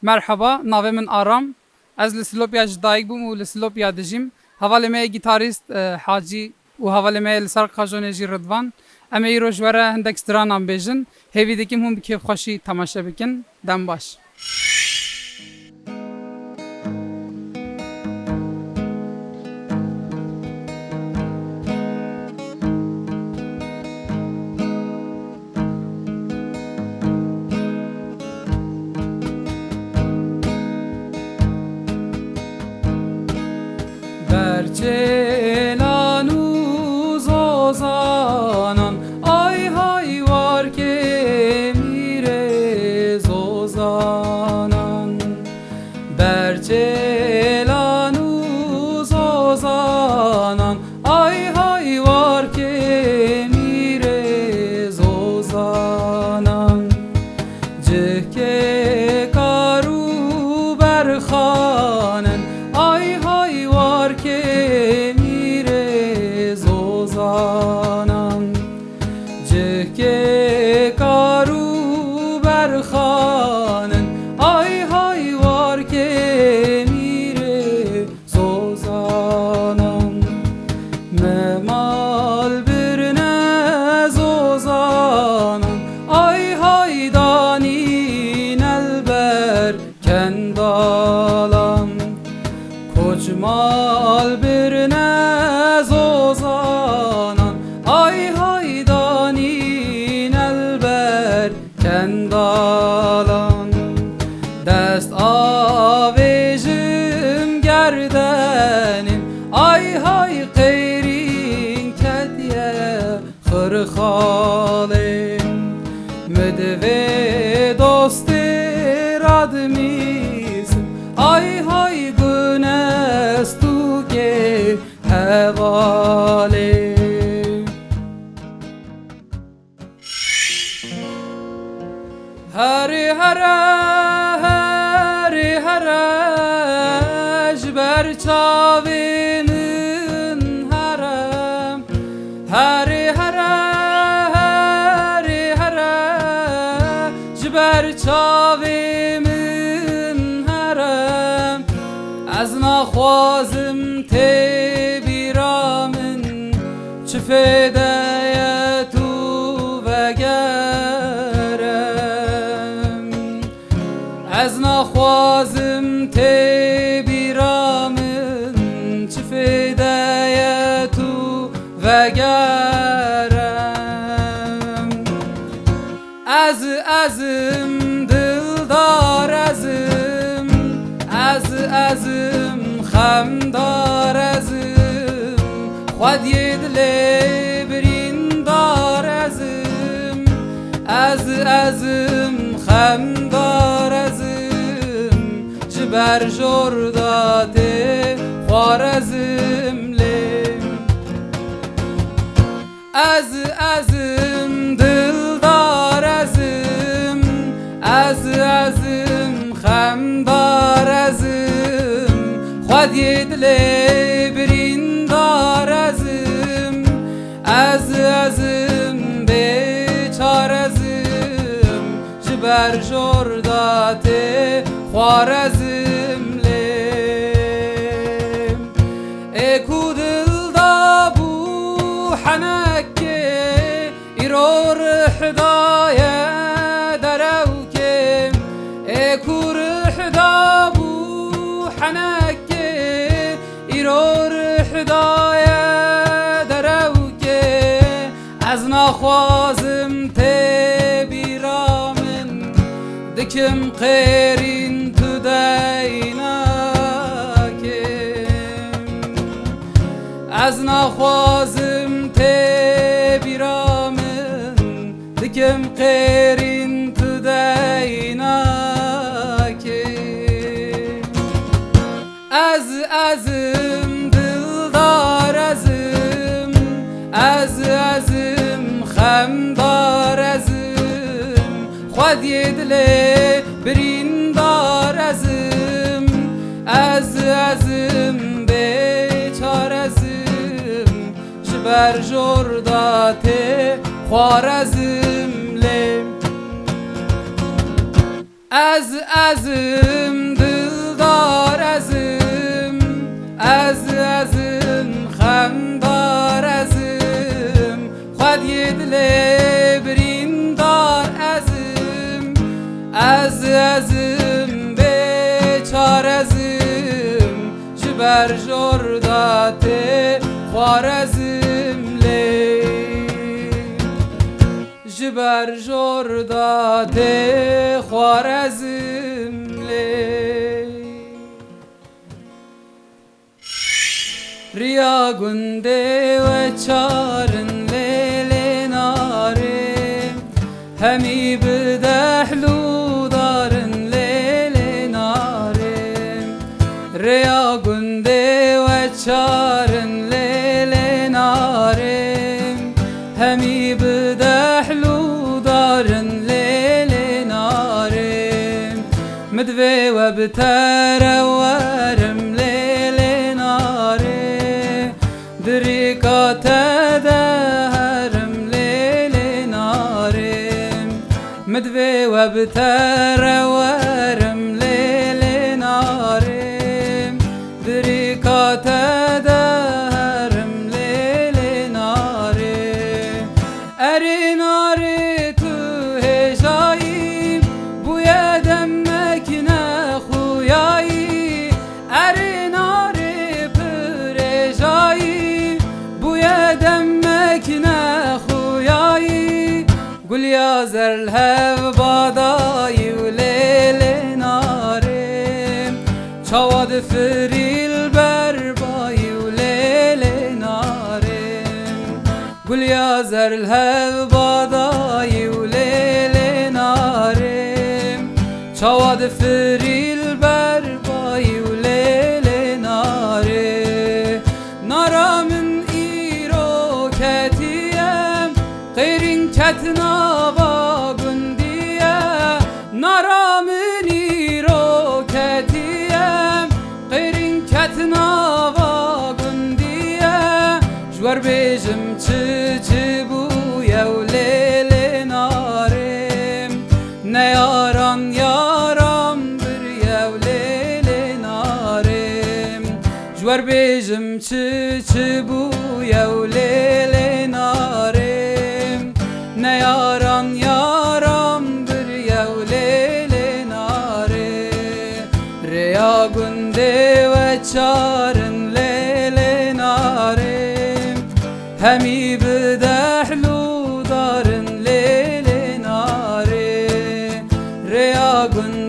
Merhaba, navê min Aram. Ez li Silopya ji dayîk bûm û li Silopya dijîm. Hevalê me ye gîtarîst Hacî û hevalê me ye li ser qajonê jî Ridvan. Em ê îro ji we re hindek stranan bêjin. Hêvî dikim hûn bi kêfxweşî temaşe bikin. Dem baş. Berçelan u zozanan ay hay var kemire zozanan Berçelan u zozanan ay hay var kemire zozanan Cehke karu berxanen ay hay var kemire zozanan Cehke karu berxanen ay hay var kemire zozanan Memal birine zozanan ay hay danin elber kendalan Koçmal birine zozanan ay hay danin elber kendalan Dest avejim gerdenin ay hay qeyrin kediye xırxalim Medve dosti radmisim ay hay günestu ke hevale Hari hara jber çavimin harem Hari hara jber çavimin harem Ez naxwazim tê bîra min çi fêdeye tu vegerem Ez naxwazim tê bîra min çi fêdeye tu vegerem ezim dildar ezim ezim xemdar ezim Xwed yê dilê birîndar ezim ezim xemdar ezim ji ber jorda tê xwarezim lê ezim dildar ezim ezim xemdar ezim Xwed yê dilê birîndar ezim ezim bêçar ezim ji ber jorda tê xwarezim lê Ê ku dilda bû henekê îro rihdaye derewkê Ê ku rihda bû henekê îro rihdaye derewkê Ez naxwazim tê bîra min dikim qêrîn tu deynakim Ez naxwazim tê bîra min dikim qêrîn tu deynakim ezim dildar ezim ezim xemdar ezim Xwed yê dilê birîndar ezim ezim bêçar ezim ji ber jorda tê xwarezim lê ezim dildar ezim, ezim xemdar ezim, xwed yedile birîndar ezim, ezim beçar ezim, ji ber jorda tê xwar ezim lê, ji ber jorda tê xwar ezim lê. Riya gundê we çarin lêlê narê, hemî bi dehlû darin lêlê narê. Riya gundê we çarin lêlê narê, hemî bi dehlû darin lêlê narê. Midvê we bi tere werim lêlê narê, dirîka te de herim lêlê narê. Midvê we bi tere werim lêlê narê, dirîka te de herim lêlê narê. Erê narê tu hêjayî, bûye demek ne xuyayî. Erê narê pir hêjayî, bûye demek ne xuyayî. Gulya zerlhev badayî û lêlê narê, çawa difirîl berbayî û lêlê narê. Gulya zerlhev badayî û lêlê narê, çawa difirîl berbayî û lêlê narê. Nara min îro ketiye, qêrîn ketnava gundiye. Nara min îro ketiye, qêrîn ketnava gundiye. Jwer bêjim çi bûye û lêlê narê, ne yaran yaram biriye û lêlê narê. Jwer bêjim çi bûye û lêlê narê, ne yaran yaram biriye û lêlê narê. Rêya gundê we çarin lêlê narê, hemî bi dehlû darin lêlê narê. Rêya gundê